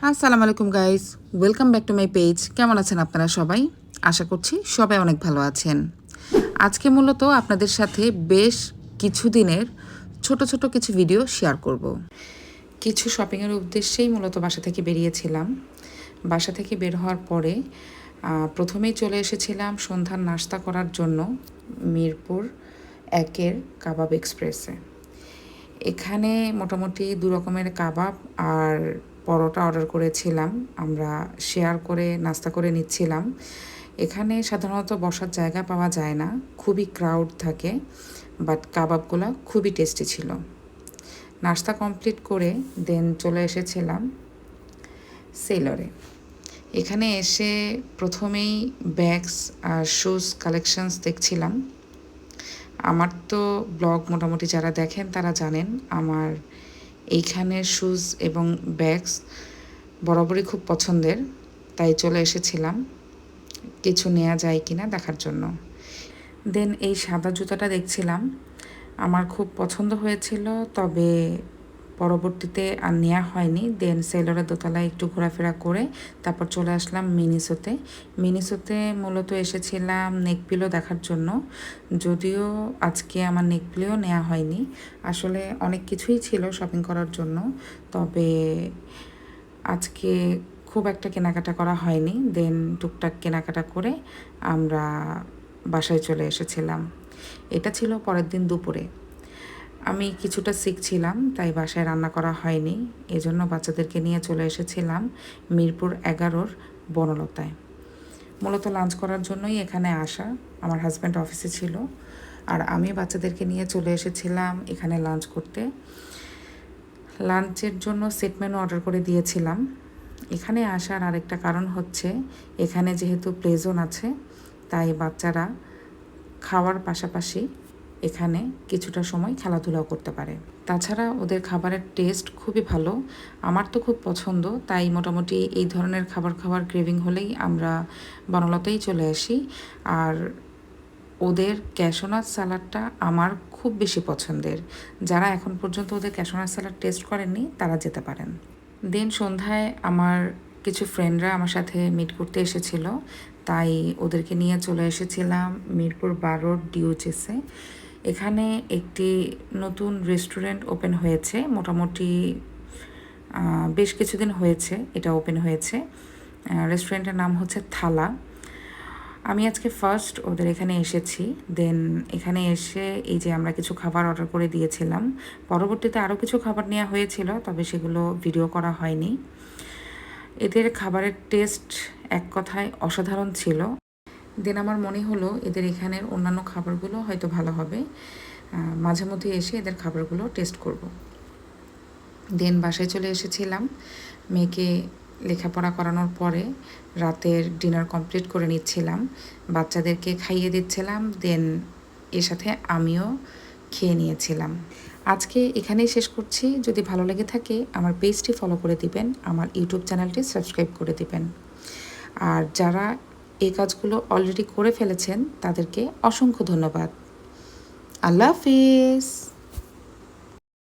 আসসালামু আলাইকুম guys, welcome back to my page. কেমন আছেন আপনারা সবাই? আশা করছি সবাই অনেক ভালো আছেন। আজকে মূলত আপনাদের সাথে বেশ কিছুদিনের ছোট ছোট কিছু ভিডিও শেয়ার করব। কিছু শপিংয়ের উদ্দেশ্যেই মূলত বাসা থেকে বেরিয়েছিলাম। বাসা থেকে বের হওয়ার পরে প্রথমেই চলে এসেছিলাম সন্ধ্যার নাস্তা করার জন্য মিরপুর 1-এর কাবাব এক্সপ্রেসে। এখানে মোটামুটি 2 রকমের কাবাব আর পরোটা অর্ডার করেছিলাম। আমরা শেয়ার করে নাস্তা করে নিচ্ছিলাম। এখানে সাধারণত বসার জায়গা পাওয়া যায় না, খুবই ক্রাউড থাকে, বাট কাবাবগুলো খুবই টেস্টি ছিল। নাস্তা কমপ্লিট করে দেন চলে এসেছিলাম সেলরে। এখানে এসে প্রথমেই ব্যাগস আর শুজ কালেকশনস দেখছিলাম। আমার তো ব্লগ মোটামুটি যারা দেখেন তারা জানেন আমার এইখানের শুজ এবং ব্যাগস বরাবরই খুব পছন্দের, তাই চলে এসেছিলাম কিছু নেওয়া যায় কিনা দেখার জন্য। দেন এই সাদা জুতাটা দেখছিলাম, আমার খুব পছন্দ হয়েছিল, তবে পরবর্তীতে আর নেওয়া হয়নি। দেন সেলরের দোতলায় একটু ঘোরাফেরা করে তারপর চলে আসলাম মিনিসোতে। মিনিসোতে মূলত এসেছিলাম নেকপিলো দেখার জন্য, যদিও আজকে আমার নেকপিলো নেওয়া হয়নি। আসলে অনেক কিছুই ছিল শপিং করার জন্য, তবে আজকে খুব একটা কেনাকাটা করা হয়নি। দেন টুকটাক কেনাকাটা করে আমরা বাসায় চলে এসেছিলাম। এটা ছিল পরের দিন দুপুরে। আমি কিছুটা শিখছিলাম, তাই বাসায় রান্না করা হয়নি, এজন্য বাচ্চাদেরকে নিয়ে চলে এসেছিলাম মিরপুর 11-র বনলতায়। মূলত লাঞ্চ করার জন্যই এখানে আসা। আমার হাজব্যান্ড অফিসে ছিল আর আমি বাচ্চাদেরকে নিয়ে চলে এসেছিলাম এখানে লাঞ্চ করতে। লাঞ্চের জন্য সেট মেনু অর্ডার করে দিয়েছিলাম। এখানে আসার আরেকটা কারণ হচ্ছে, এখানে যেহেতু প্লে জোন আছে, তাই বাচ্চারা খাওয়ার পাশাপাশি এখানে কিছুটা সময় খেলাধুলাও করতে পারে। তাছাড়া ওদের খাবারের টেস্ট খুবই ভালো, আমার তো খুব পছন্দ, তাই মোটামুটি এই ধরনের খাবার খাওয়ার ক্রেভিং হলেই আমরা বনলতাই চলে আসি। আর ওদের ক্যাশনাট স্যালাডটা আমার খুব বেশি পছন্দের। যারা এখন পর্যন্ত ওদের ক্যাশনাট স্যালাড টেস্ট করেননি তারা যেতে পারেন। দেন সন্ধ্যায় আমার কিছু ফ্রেন্ডরা আমার সাথে মিট করতে এসেছিল, তাই ওদেরকে নিয়ে চলে এসেছিলাম মিরপুর 12-র ডিওচেসে। এখানে একটি নতুন রেস্টুরেন্ট ওপেন হয়েছে, মোটামুটি বেশ কিছুদিন হয়েছে এটা ওপেন হয়েছে। রেস্টুরেন্টের নাম হচ্ছে থালা। আমি আজকে ফার্স্ট ওদের এখানে এসেছি। দেন এখানে এসে এই যে আমরা কিছু খাবার অর্ডার করে দিয়েছিলাম। পরবর্তীতে আরও কিছু খাবার নেওয়া হয়েছিল, তবে সেগুলো ভিডিও করা হয়নি। এদের খাবারের টেস্ট এক কথায় অসাধারণ ছিল। দেন আমার মনে হলো এদের এখানের অন্যান্য খাবারগুলো হয়তো ভালো হবে, মাঝে মধ্যে এসে এদের খাবারগুলো টেস্ট করব। দেন বাসায় চলে এসেছিলাম। মেয়েকে লেখাপড়া করানোর পরে রাতের ডিনার কমপ্লিট করে নিচ্ছিলাম, বাচ্চাদেরকে খাইয়ে দিচ্ছিলাম। দেন এর সাথে আমিও খেয়ে নিয়েছিলাম। আজকে এখানেই শেষ করছি। যদি ভালো লেগে থাকে আমার পেজটি ফলো করে দিবেন, আমার ইউটিউব চ্যানেলটি সাবস্ক্রাইব করে দিবেন। আর যারা এই কাজগুলো অলরেডি করে ফেলেছেন তাদেরকে অসংখ্য ধন্যবাদ। আল্লাহ হাফিজ।